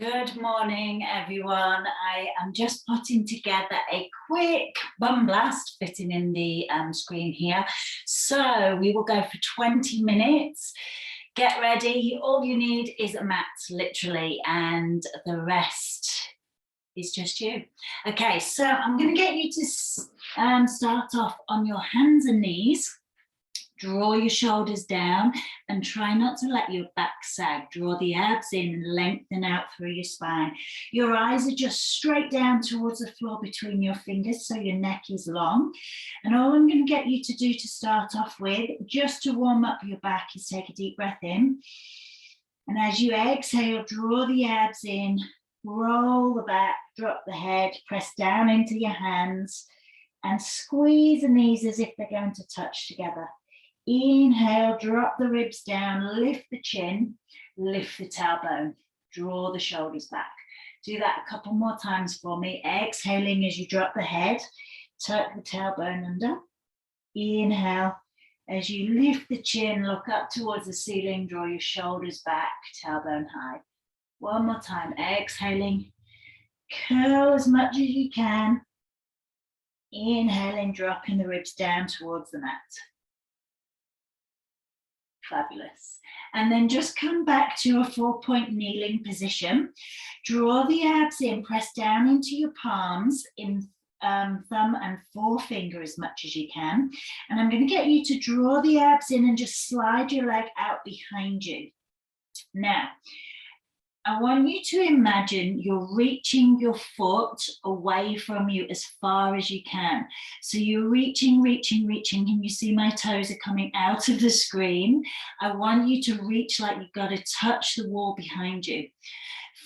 Good morning, everyone. I am just putting together a quick bum blast fitting in the screen here. So we will go for 20 minutes. Get ready. All you need is a mat, literally, and the rest is just you. Okay, so I'm going to get you to start off on your hands and knees. Draw your shoulders down and try not to let your back sag. Draw the abs in and lengthen out through your spine. Your eyes are just straight down towards the floor between your fingers, so your neck is long. And all I'm going to get you to do to start off with, just to warm up your back, is take a deep breath in. And as you exhale, draw the abs in, roll the back, drop the head, press down into your hands, and squeeze the knees as if they're going to touch together. Inhale, drop the ribs down, lift the chin, lift the tailbone, draw the shoulders back. Do that a couple more times for me. Exhaling as you drop the head, tuck the tailbone under. Inhale, as you lift the chin, look up towards the ceiling, draw your shoulders back, tailbone high. One more time, exhaling, curl as much as you can. Inhaling, dropping the ribs down towards the mat. Fabulous. And then just come back to a 4-point kneeling position. Draw the abs in, press down into your palms in thumb and forefinger as much as you can. And I'm going to get you to draw the abs in and just slide your leg out behind you. Now, I want you to imagine you're reaching your foot away from you as far as you can. So you're reaching. Can you see my toes are coming out of the screen? I want you to reach like you've got to touch the wall behind you.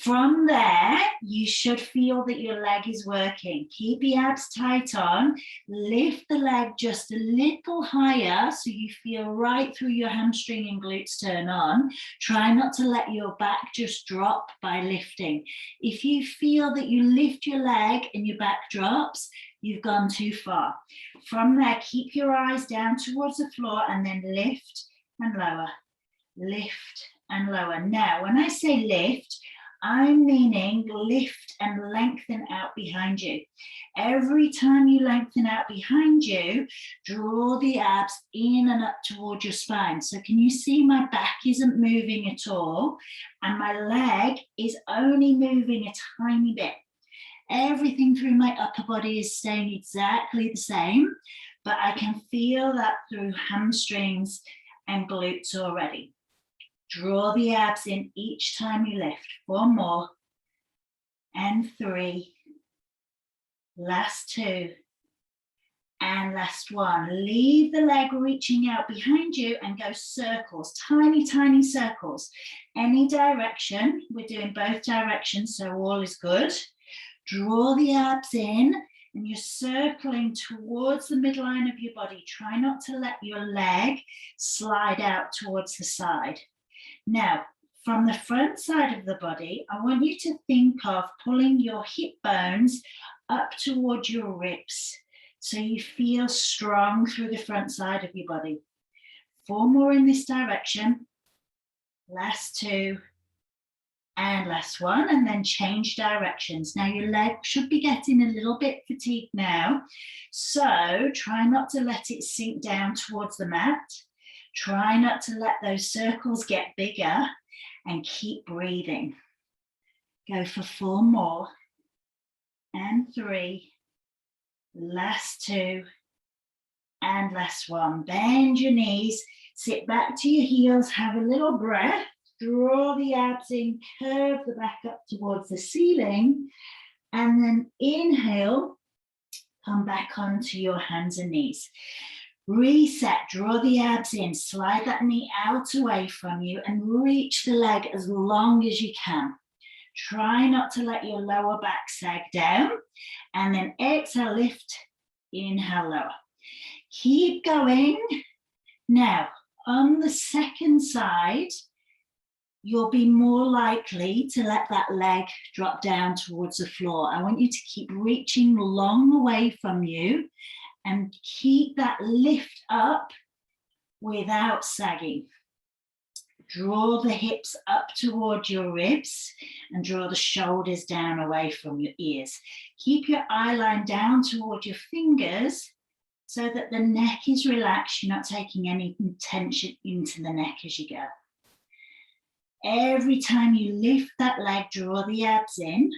From there, you should feel that your leg is working. Keep the abs tight on. Lift the leg just a little higher so you feel right through your hamstring and glutes turn on. Try not to let your back just drop by lifting. If you feel that you lift your leg and your back drops, you've gone too far. From there, keep your eyes down towards the floor and then lift and lower. Lift and lower. Now, when I say lift, I'm meaning lift and lengthen out behind you. Every time you lengthen out behind you, draw the abs in and up towards your spine. So can you see my back isn't moving at all and my leg is only moving a tiny bit. Everything through my upper body is staying exactly the same, but I can feel that through hamstrings and glutes already. Draw the abs in each time you lift. 4 more. And 3. Last 2. And last 1. Leave the leg reaching out behind you and go circles. Tiny, tiny circles. Any direction. We're doing both directions, so all is good. Draw the abs in and you're circling towards the midline of your body. Try not to let your leg slide out towards the side. Now, from the front side of the body, I want you to think of pulling your hip bones up towards your ribs so you feel strong through the front side of your body. 4 more in this direction. Last 2. And last 1, and then change directions. Now your leg should be getting a little bit fatigued now, so try not to let it sink down towards the mat. Try not to let those circles get bigger and keep breathing. Go for 4 more and 3, last 2 and last 1. Bend your knees, sit back to your heels, have a little breath, draw the abs in, curve the back up towards the ceiling, and then inhale, come back onto your hands and knees. Reset, draw the abs in, slide that knee out away from you and reach the leg as long as you can. Try not to let your lower back sag down and then exhale, lift, inhale, lower. Keep going. Now, on the second side, you'll be more likely to let that leg drop down towards the floor. I want you to keep reaching long away from you and keep that lift up without sagging. Draw the hips up towards your ribs and draw the shoulders down away from your ears. Keep your eye line down toward your fingers so that the neck is relaxed. You're not taking any tension into the neck as you go. Every time you lift that leg, draw the abs in.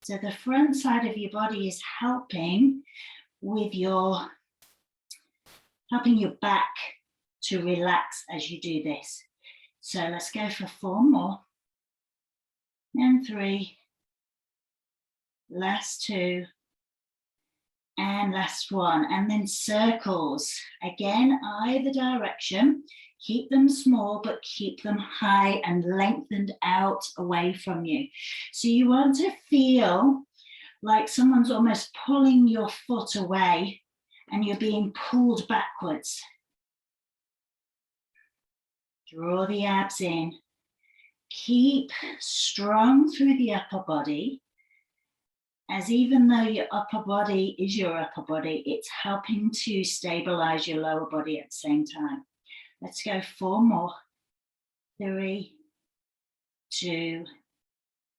So the front side of your body is helping with helping your back to relax as you do this. So let's go for 4 more. And 3. Last 2. And last 1. And then circles. Again, either direction. Keep them small, but keep them high and lengthened out away from you. So you want to feel like someone's almost pulling your foot away and you're being pulled backwards. Draw the abs in. Keep strong through the upper body, as even though your upper body is your upper body, it's helping to stabilize your lower body at the same time. Let's go 4 more. 3, 2,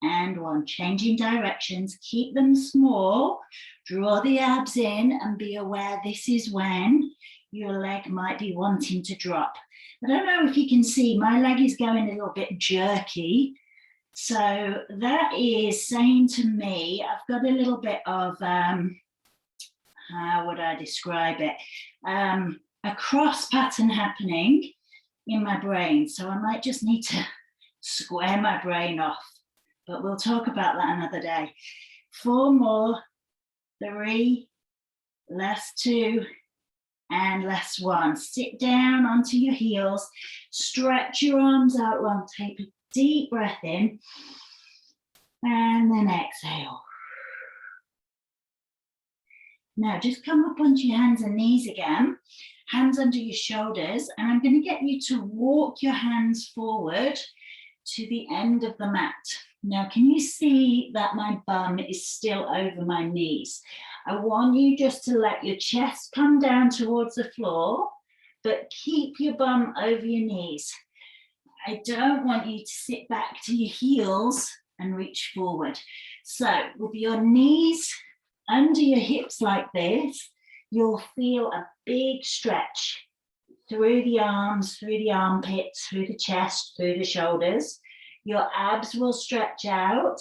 and 1. Changing directions. Keep them small. Draw the abs in and be aware this is when your leg might be wanting to drop. I don't know if you can see, my leg is going a little bit jerky. So that is saying to me, I've got a little bit of, how would I describe it? A cross pattern happening in my brain. So I might just need to square my brain off, but we'll talk about that another day. 4 more, 3, last 2, and last 1. Sit down onto your heels, stretch your arms out long, take a deep breath in, and then exhale. Now just come up onto your hands and knees again, hands under your shoulders, and I'm going to get you to walk your hands forward to the end of the mat. Now, can you see that my bum is still over my knees? I want you just to let your chest come down towards the floor, but keep your bum over your knees. I don't want you to sit back to your heels and reach forward. So with your knees under your hips like this, you'll feel a big stretch through the arms, through the armpits, through the chest, through the shoulders. Your abs will stretch out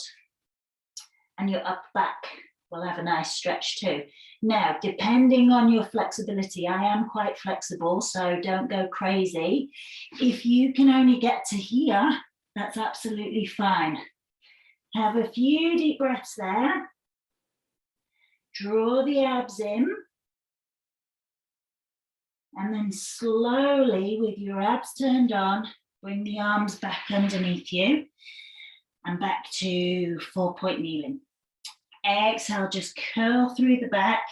and your upper back will have a nice stretch too. Now, depending on your flexibility, I am quite flexible, so don't go crazy. If you can only get to here, that's absolutely fine. Have a few deep breaths there. Draw the abs in. And then slowly, with your abs turned on, bring the arms back underneath you and back to 4-point kneeling. Exhale, just curl through the back.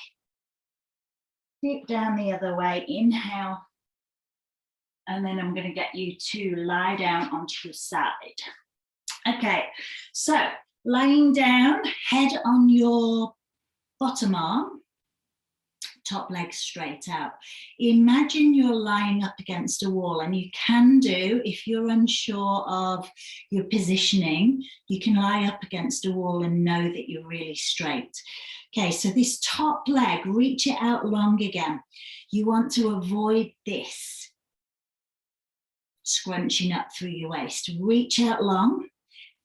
Dip down the other way, inhale. And then I'm going to get you to lie down onto your side. Okay, so lying down, head on your bottom arm, top leg straight out. Imagine you're lying up against a wall, and you can do, if you're unsure of your positioning, you can lie up against a wall and know that you're really straight. Okay, so this top leg, reach it out long again. You want to avoid this scrunching up through your waist. Reach out long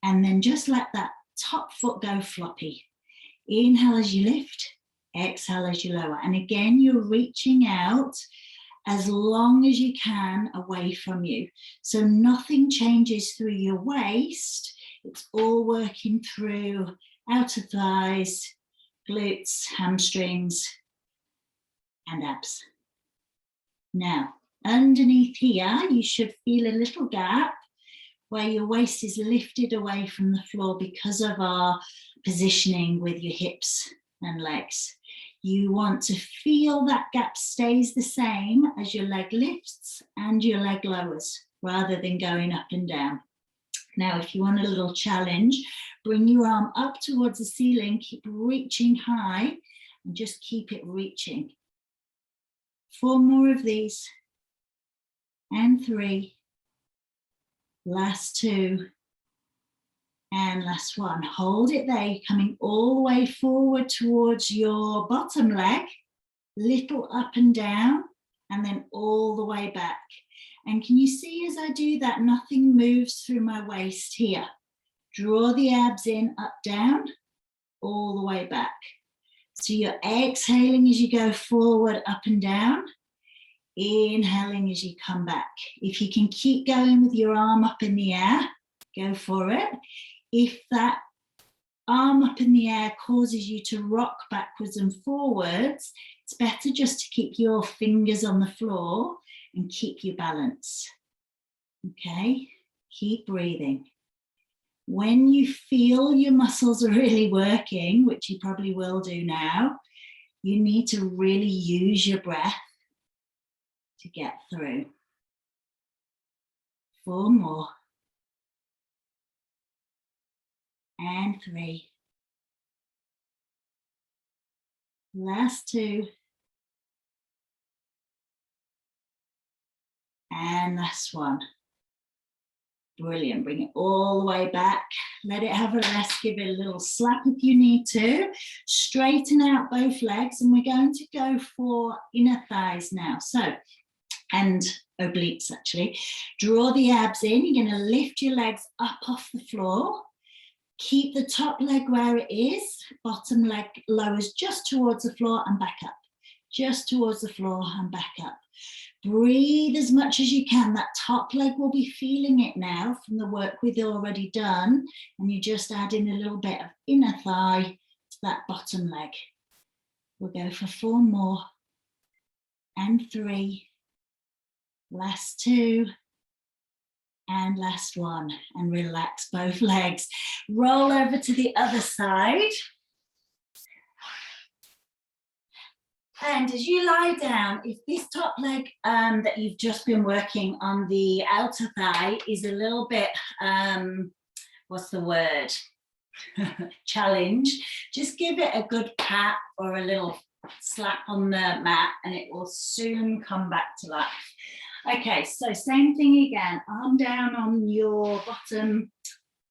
and then just let that top foot go floppy. Inhale as you lift. Exhale as you lower. And again, you're reaching out as long as you can away from you. So nothing changes through your waist. It's all working through outer thighs, glutes, hamstrings, and abs. Now, underneath here, you should feel a little gap where your waist is lifted away from the floor because of our positioning with your hips and legs. You want to feel that gap stays the same as your leg lifts and your leg lowers, rather than going up and down. Now, if you want a little challenge, bring your arm up towards the ceiling, keep reaching high, and just keep it reaching. 4 more of these, and 3, Last 2. And last 1. Hold it there. You're coming all the way forward towards your bottom leg. Little up and down. And then all the way back. And can you see as I do that, nothing moves through my waist here. Draw the abs in, up, down, all the way back. So you're exhaling as you go forward, up and down. Inhaling as you come back. If you can keep going with your arm up in the air, go for it. If that arm up in the air causes you to rock backwards and forwards, it's better just to keep your fingers on the floor and keep your balance. Okay, keep breathing. When you feel your muscles are really working, which you probably will do now, you need to really use your breath to get through. 4 more. And 3. Last 2. And last 1. Brilliant. Bring it all the way back. Let it have a rest. Give it a little slap if you need to. Straighten out both legs. And we're going to go for inner thighs now. So, and obliques actually. Draw the abs in. You're going to lift your legs up off the floor. Keep the top leg where it is. Bottom leg lowers just towards the floor and back up. Just towards the floor and back up. Breathe as much as you can. That top leg will be feeling it now from the work we've already done. And you're just adding a little bit of inner thigh to that bottom leg. We'll go for 4 more. And 3. Last 2. And last 1. And relax both legs. Roll over to the other side. And as you lie down, if this top leg that you've just been working on the outer thigh is a little bit, what's the word? Challenge, just give it a good pat or a little slap on the mat and it will soon come back to life. Okay, so same thing again, arm down on your bottom,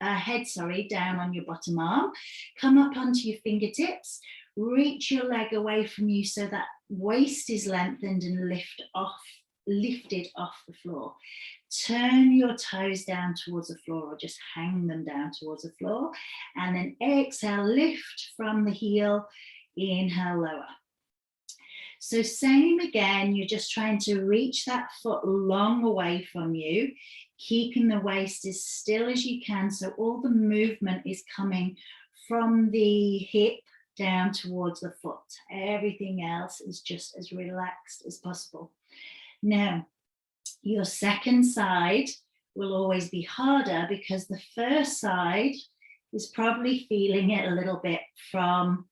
head down on your bottom arm, come up onto your fingertips, reach your leg away from you so that waist is lengthened and lifted off the floor. Turn your toes down towards the floor or just hang them down towards the floor. And then exhale, lift from the heel, inhale, lower. So same again, you're just trying to reach that foot long away from you, keeping the waist as still as you can. So all the movement is coming from the hip down towards the foot. Everything else is just as relaxed as possible. Now, your second side will always be harder because the first side is probably feeling it a little bit from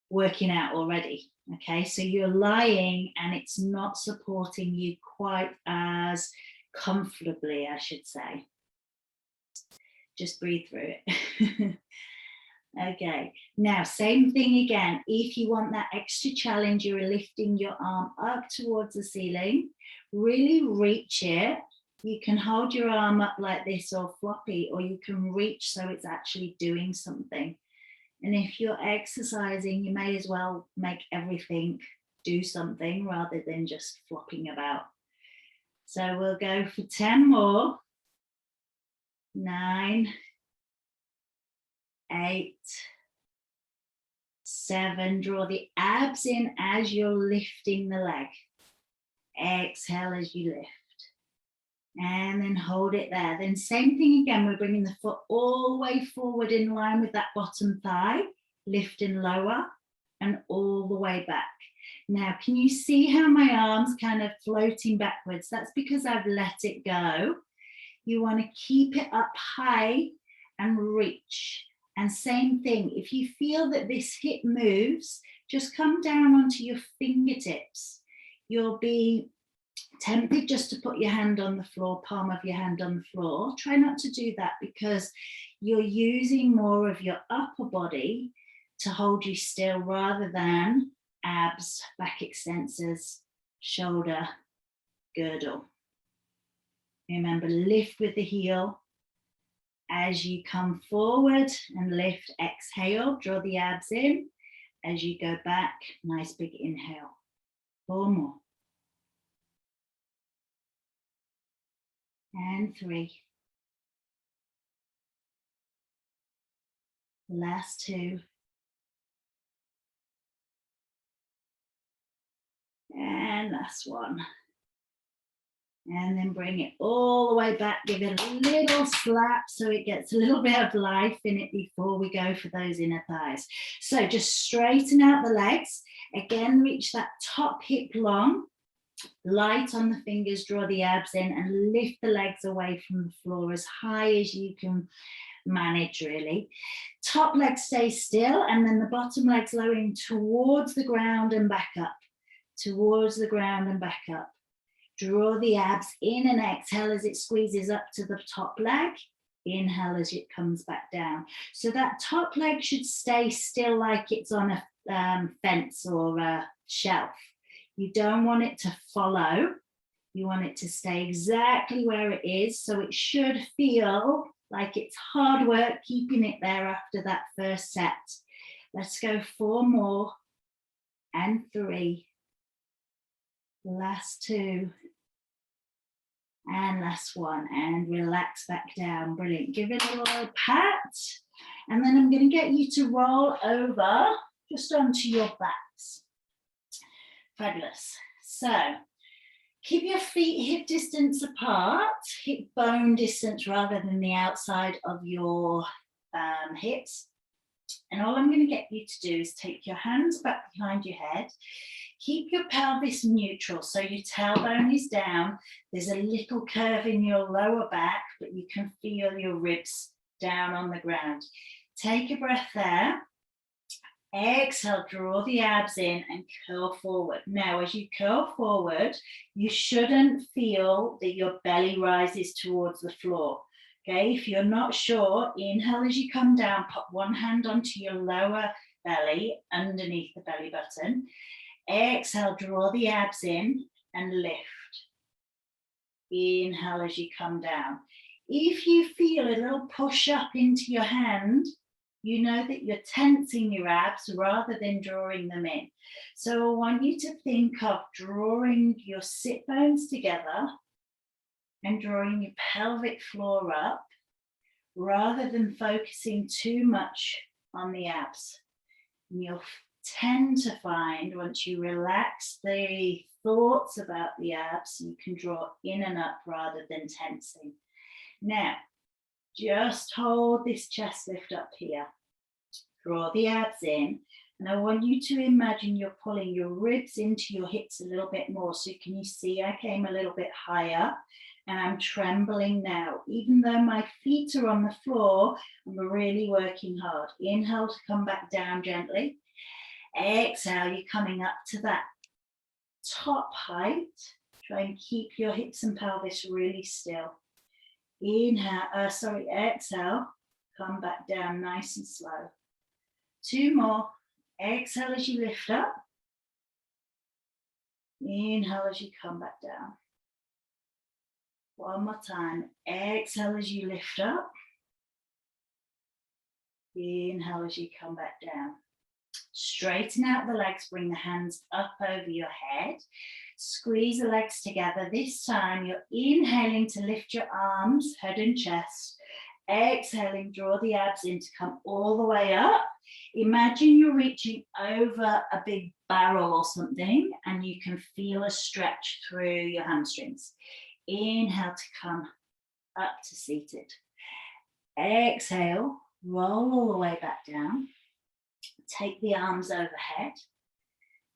working out already. Okay, so you're lying and it's not supporting you quite as comfortably, I should say. Just breathe through it. Okay, now same thing again. If you want that extra challenge, you're lifting your arm up towards the ceiling. Really reach it. You can hold your arm up like this or floppy, or you can reach so it's actually doing something. And if you're exercising, you may as well make everything do something rather than just flopping about. So we'll go for 10 more. 9, 8, 7. Draw the abs in as you're lifting the leg. Exhale as you lift. And then hold it there. Then same thing again, we're bringing the foot all the way forward in line with that bottom thigh, lift and lower, and all the way back. Now, can you see how my arm's kind of floating backwards? That's because I've let it go. You want to keep it up high and reach. And same thing, if you feel that this hip moves, just come down onto your fingertips. You'll be tempted just to put your hand on the floor, palm of your hand on the floor. Try not to do that because you're using more of your upper body to hold you still rather than abs, back extensors, shoulder, girdle. Remember, lift with the heel, As you come forward and lift, exhale, draw the abs in. As you go back, nice big inhale. 4 more. And 3. Last 2. And last 1. And then bring it all the way back. Give it a little slap so it gets a little bit of life in it before we go for those inner thighs. So just straighten out the legs. Again, reach that top hip long. Light on the fingers, draw the abs in and lift the legs away from the floor as high as you can manage, really. Top leg stays still and then the bottom legs lowering towards the ground and back up. Towards the ground and back up. Draw the abs in and exhale as it squeezes up to the top leg. Inhale as it comes back down. So that top leg should stay still like it's on a fence or a shelf. You don't want it to follow. You want it to stay exactly where it is. So it should feel like it's hard work keeping it there after that first set. Let's go 4 more and 3. Last 2. And last 1. And relax back down. Brilliant. Give it a little pat. And then I'm going to get you to roll over just onto your backs. Fabulous. So keep your feet hip distance apart, hip bone distance rather than the outside of your hips. And all I'm going to get you to do is take your hands back behind your head. Keep your pelvis neutral, so your tailbone is down. There's a little curve in your lower back, but you can feel your ribs down on the ground. Take a breath there. Exhale, draw the abs in and curl forward. Now, as you curl forward, you shouldn't feel that your belly rises towards the floor. Okay, if you're not sure, inhale as you come down, put one hand onto your lower belly underneath the belly button. Exhale, draw the abs in and lift. Inhale as you come down. If you feel a little push up into your hand, you know that you're tensing your abs rather than drawing them in. So I want you to think of drawing your sit bones together and drawing your pelvic floor up rather than focusing too much on the abs. And you'll tend to find once you relax the thoughts about the abs, you can draw in and up rather than tensing. Now, just hold this chest lift up here. Draw the abs in. And I want you to imagine you're pulling your ribs into your hips a little bit more. So can you see I came a little bit higher and I'm trembling now. Even though my feet are on the floor, I'm really working hard. Inhale to come back down gently. Exhale, you're coming up to that top height. Try and keep your hips and pelvis really still. Exhale, come back down nice and slow. 2 more. Exhale as you lift up. Inhale as you come back down. 1 more time. Exhale as you lift up. Inhale as you come back down. Straighten out the legs, bring the hands up over your head. Squeeze the legs together. This time you're inhaling to lift your arms, head and chest. Exhaling, draw the abs in to come all the way up. Imagine you're reaching over a big barrel or something and you can feel a stretch through your hamstrings. Inhale to come up to seated. Exhale, roll all the way back down. Take the arms overhead.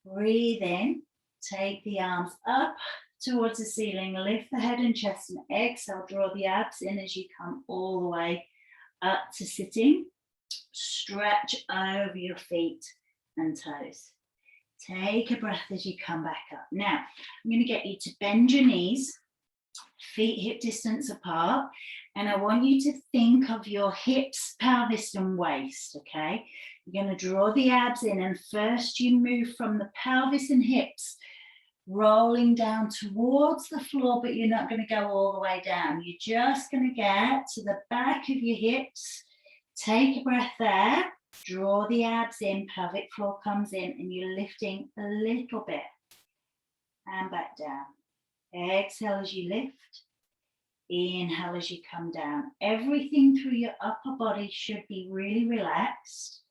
Breathe in. Take the arms up towards the ceiling. Lift the head and chest and exhale. Draw the abs in as you come all the way up to sitting. Stretch over your feet and toes. Take a breath as you come back up. Now, I'm going to get you to bend your knees, feet hip distance apart, and I want you to think of your hips, pelvis and waist, okay? You're going to draw the abs in and first you move from the pelvis and hips rolling down towards the floor, but you're not going to go all the way down. You're just going to get to the back of your hips. Take a breath there. Draw the abs in, pelvic floor comes in, and you're lifting a little bit. And back down. Exhale as you lift. Inhale as you come down. Everything through your upper body should be really relaxed.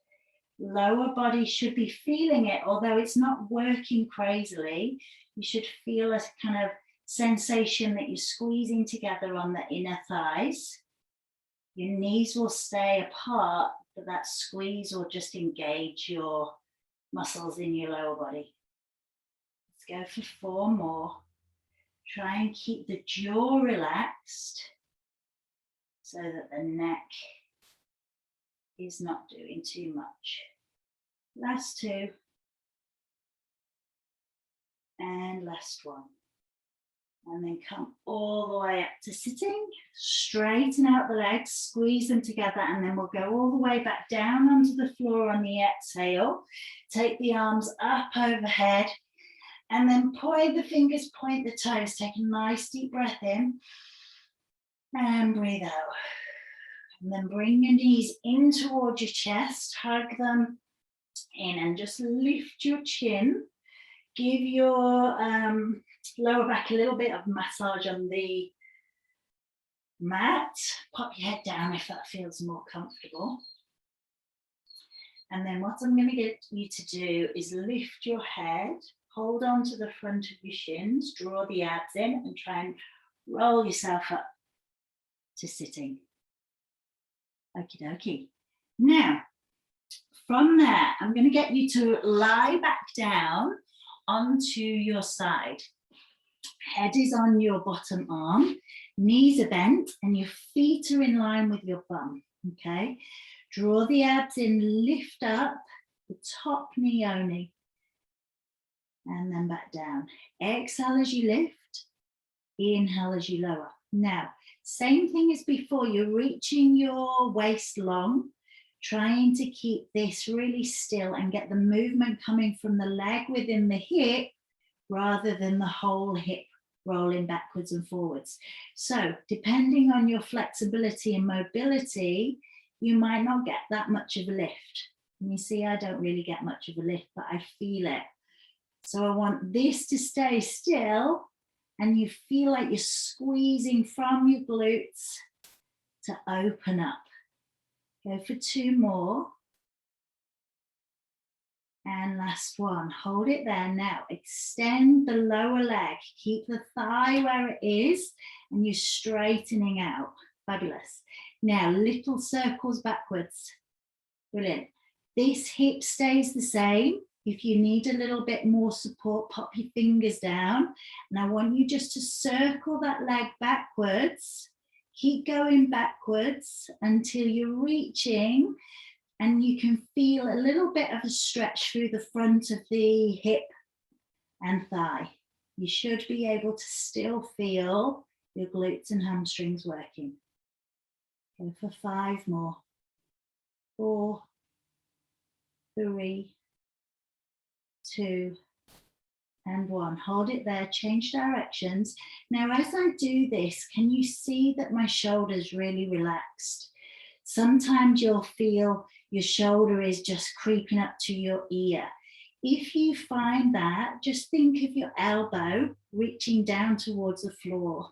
Lower body should be feeling it, although it's not working crazily. You should feel a kind of sensation that you're squeezing together on the inner thighs. Your knees will stay apart, but that squeeze will just engage your muscles in your lower body. Let's go for 4 more. Try and keep the jaw relaxed so that the neck is not doing too much. Last 2. And last 1. And then come all the way up to sitting. Straighten out the legs, squeeze them together, and then we'll go all the way back down onto the floor on the exhale. Take the arms up overhead, and then point the fingers, point the toes. Take a nice deep breath in, and breathe out. And then bring your knees in towards your chest, hug them in, and just lift your chin. Give your lower back a little bit of massage on the mat. Pop your head down if that feels more comfortable. And then what I'm going to get you to do is lift your head, hold on to the front of your shins, draw the abs in, and try and roll yourself up to sitting. Okie dokie. Now, from there, I'm going to get you to lie back down onto your side. Head is on your bottom arm, knees are bent, and your feet are in line with your bum, okay? Draw the abs in, lift up the top knee only, and then back down. Exhale as you lift, inhale as you lower. Now, same thing as before, you're reaching your waist long, trying to keep this really still and get the movement coming from the leg within the hip rather than the whole hip rolling backwards and forwards. So depending on your flexibility and mobility, you might not get that much of a lift. And you see, I don't really get much of a lift, but I feel it. So I want this to stay still, and you feel like you're squeezing from your glutes to open up. Go for 2 more. And last 1. Hold it there. Now extend the lower leg. Keep the thigh where it is, and you're straightening out. Fabulous. Now little circles backwards. Brilliant. This hip stays the same. If you need a little bit more support, pop your fingers down. And I want you just to circle that leg backwards. Keep going backwards until you're reaching, and you can feel a little bit of a stretch through the front of the hip and thigh. You should be able to still feel your glutes and hamstrings working. Go for 5 more. 4, 3, 2, and 1. Hold it there, change directions. Now, as I do this, can you see that my shoulder's really relaxed? Sometimes you'll feel your shoulder is just creeping up to your ear. If you find that, just think of your elbow reaching down towards the floor.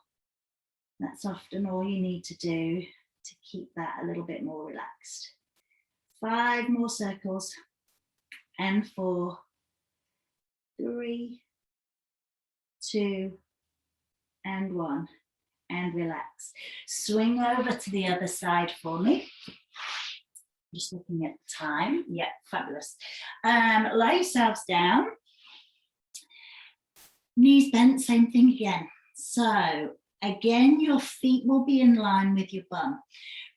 That's often all you need to do to keep that a little bit more relaxed. 5 more circles, and 4, 3, 2, and 1, and relax. Swing over to the other side for me. Just looking at the time. Yeah, fabulous. Lie yourselves down. Knees bent, same thing again. So again, your feet will be in line with your bum.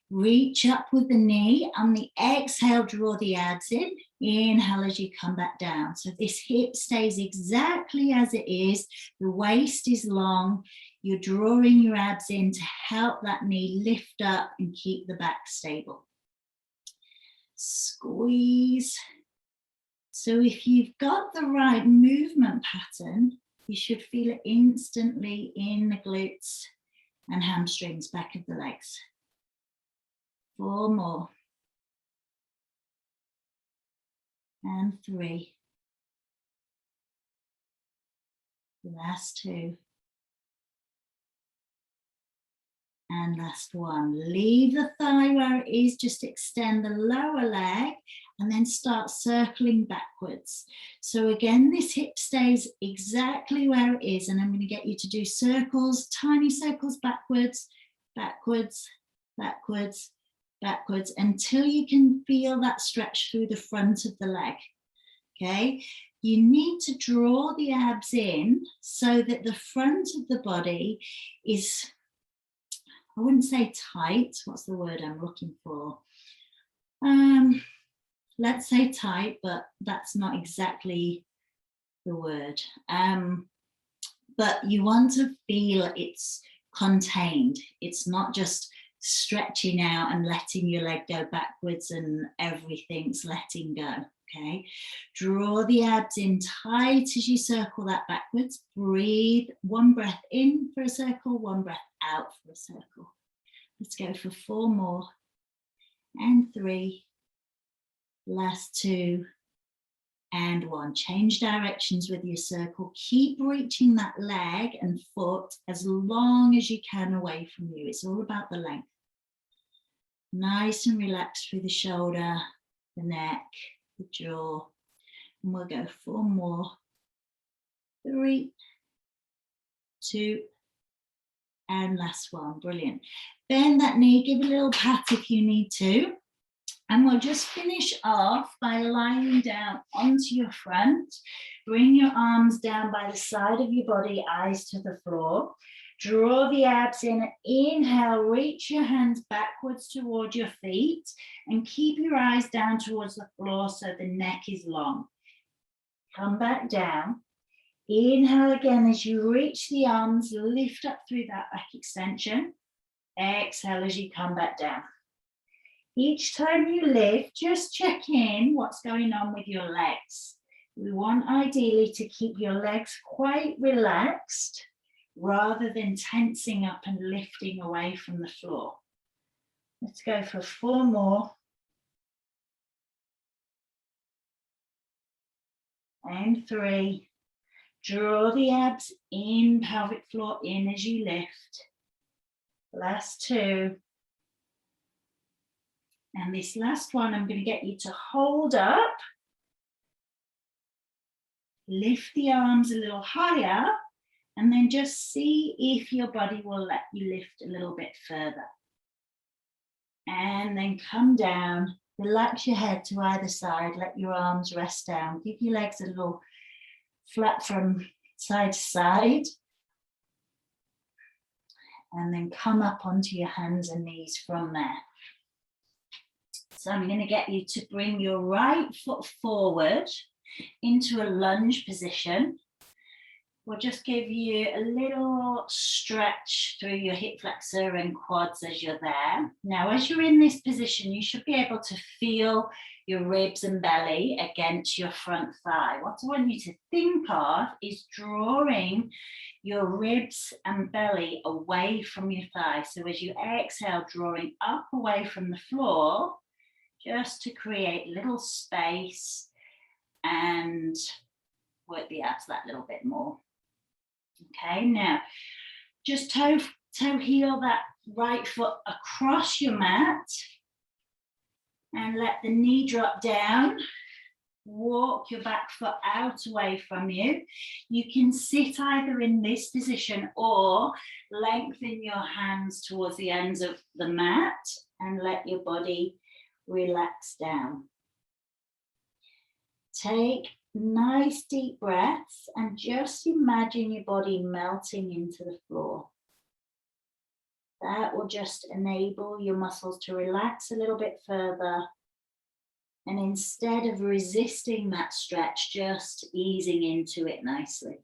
Reach up with the knee. On the exhale, draw the abs in. Inhale as you come back down. So this hip stays exactly as it is. The waist is long. You're drawing your abs in to help that knee lift up and keep the back stable. Squeeze. So if you've got the right movement pattern, You should feel it instantly in the glutes and hamstrings, back of the legs. 4 more. And 3. Last 2. And last 1. Leave the thigh where it is, just extend the lower leg and then start circling backwards. So again, this hip stays exactly where it is, and I'm going to get you to do circles, tiny circles backwards, backwards, backwards, backwards, until you can feel that stretch through the front of the leg. Okay, you need to draw the abs in so that the front of the body is, I wouldn't say tight, what's the word I'm looking for? Let's say tight, but that's not exactly the word. But you want to feel it's contained. It's not just stretching out and letting your leg go backwards and everything's letting go. Okay, draw the abs in tight as you circle that backwards. Breathe, 1 breath in for a circle, 1 breath out for a circle. Let's go for 4 more. And 3. Last 2. And 1. Change directions with your circle. Keep reaching that leg and foot as long as you can away from you. It's all about the length. Nice and relaxed through the shoulder, the neck, the jaw. And we'll go 4 more. 3, 2, and last 1. Brilliant. Bend that knee, give a little pat if you need to. And we'll just finish off by lying down onto your front. Bring your arms down by the side of your body, eyes to the floor. Draw the abs in. Inhale, reach your hands backwards toward your feet and keep your eyes down towards the floor so the neck is long. Come back down. Inhale again as you reach the arms, lift up through that back extension. Exhale as you come back down. Each time you lift, just check in what's going on with your legs. We want ideally to keep your legs quite relaxed rather than tensing up and lifting away from the floor. Let's go for 4 more. And 3. Draw the abs in, pelvic floor in as you lift. Last 2. And this last one, I'm going to get you to hold up. Lift the arms a little higher and then just see if your body will let you lift a little bit further. And then come down, relax your head to either side, let your arms rest down. Give your legs a little flap from side to side. And then come up onto your hands and knees from there. So I'm going to get you to bring your right foot forward into a lunge position. We'll just give you a little stretch through your hip flexor and quads as you're there. Now, as you're in this position, you should be able to feel your ribs and belly against your front thigh. What I want you to think of is drawing your ribs and belly away from your thigh. So as you exhale, drawing up away from the floor, just to create little space and work the abs that little bit more. Okay, now just toe heel that right foot across your mat and let the knee drop down. Walk your back foot out away from you. You can sit either in this position or lengthen your hands towards the ends of the mat and let your body relax down. Take nice deep breaths and just imagine your body melting into the floor. That will just enable your muscles to relax a little bit further. And instead of resisting that stretch, just easing into it nicely.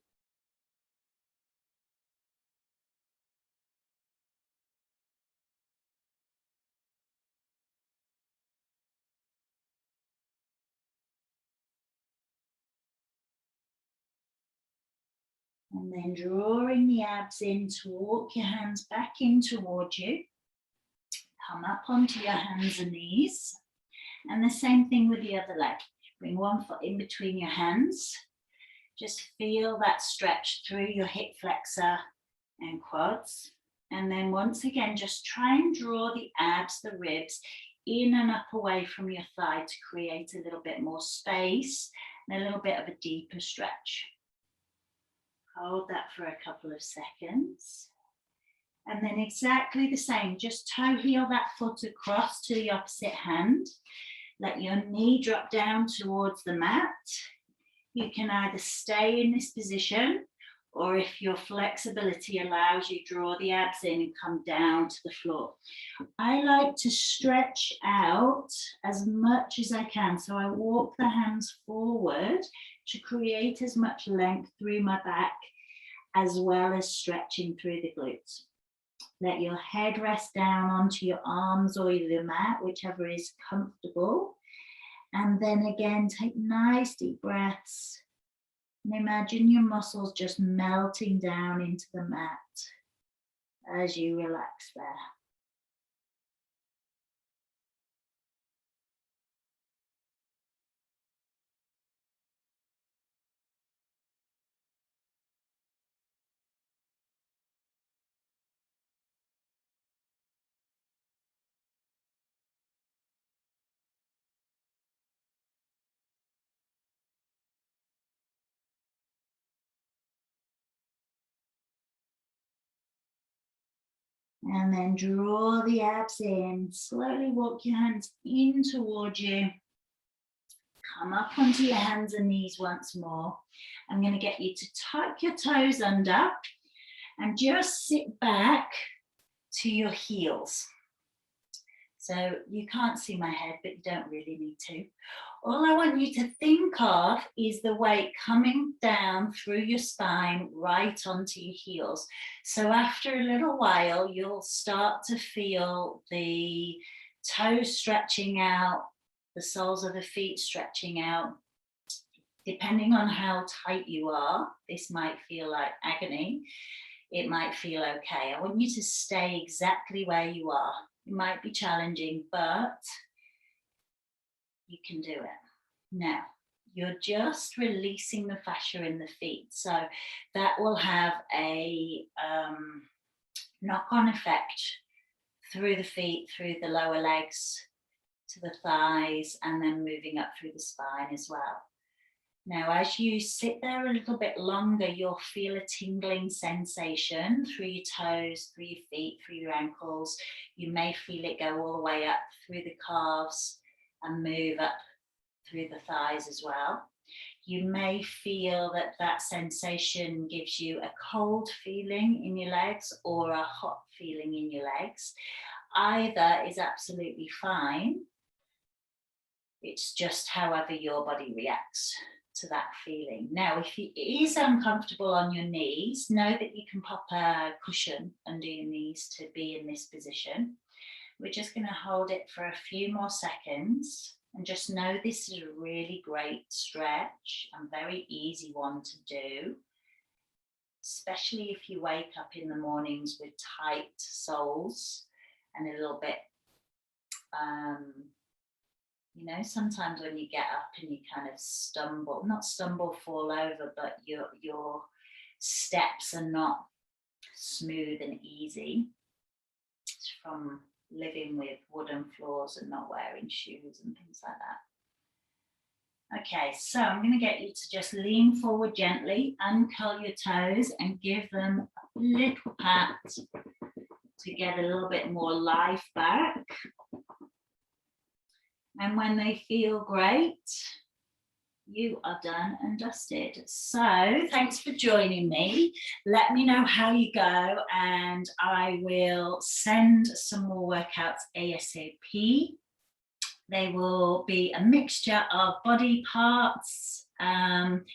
And then drawing the abs in to walk your hands back in towards you. Come up onto your hands and knees. And the same thing with the other leg. Bring one foot in between your hands. Just feel that stretch through your hip flexor and quads. And then once again, just try and draw the abs, the ribs, in and up away from your thigh to create a little bit more space and a little bit of a deeper stretch. Hold that for a couple of seconds. And then exactly the same, just toe heel that foot across to the opposite hand. Let your knee drop down towards the mat. You can either stay in this position, or if your flexibility allows you, draw the abs in and come down to the floor. I like to stretch out as much as I can. So I walk the hands forward to create as much length through my back, as well as stretching through the glutes. Let your head rest down onto your arms or the mat, whichever is comfortable. And then again, take nice deep breaths. And imagine your muscles just melting down into the mat as you relax there. And then draw the abs in. Slowly walk your hands in towards you. Come up onto your hands and knees once more. I'm going to get you to tuck your toes under and just sit back to your heels. So you can't see my head, but you don't really need to. All I want you to think of is the weight coming down through your spine right onto your heels. So after a little while, you'll start to feel the toes stretching out, the soles of the feet stretching out. Depending on how tight you are, this might feel like agony. It might feel okay. I want you to stay exactly where you are. It might be challenging, but you can do it. Now, you're just releasing the fascia in the feet. So that will have a knock-on effect through the feet, through the lower legs, to the thighs, and then moving up through the spine as well. Now, as you sit there a little bit longer, you'll feel a tingling sensation through your toes, through your feet, through your ankles. You may feel it go all the way up through the calves and move up through the thighs as well. You may feel that that sensation gives you a cold feeling in your legs or a hot feeling in your legs. Either is absolutely fine. It's just however your body reacts to that feeling. Now, if it is uncomfortable on your knees, know that you can pop a cushion under your knees to be in this position. We're just going to hold it for a few more seconds and just know this is a really great stretch and very easy one to do, especially if you wake up in the mornings with tight soles and a little bit you know, sometimes when you get up and you kind of stumble, not stumble, fall over, but your steps are not smooth and easy. It's from living with wooden floors and not wearing shoes and things like that. Okay, so I'm going to get you to just lean forward gently, uncurl your toes and give them a little pat to get a little bit more life back. And when they feel great, you are done and dusted. So thanks for joining me. Let me know how you go and I will send some more workouts ASAP. They will be a mixture of body parts,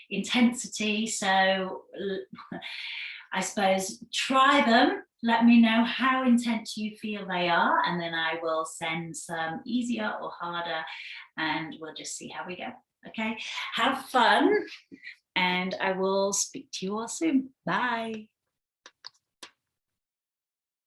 intensity. So I suppose try them. Let me know how intense you feel they are, and then I will send some easier or harder, and we'll just see how we go. Okay, have fun. and I will speak to you all soon. Bye.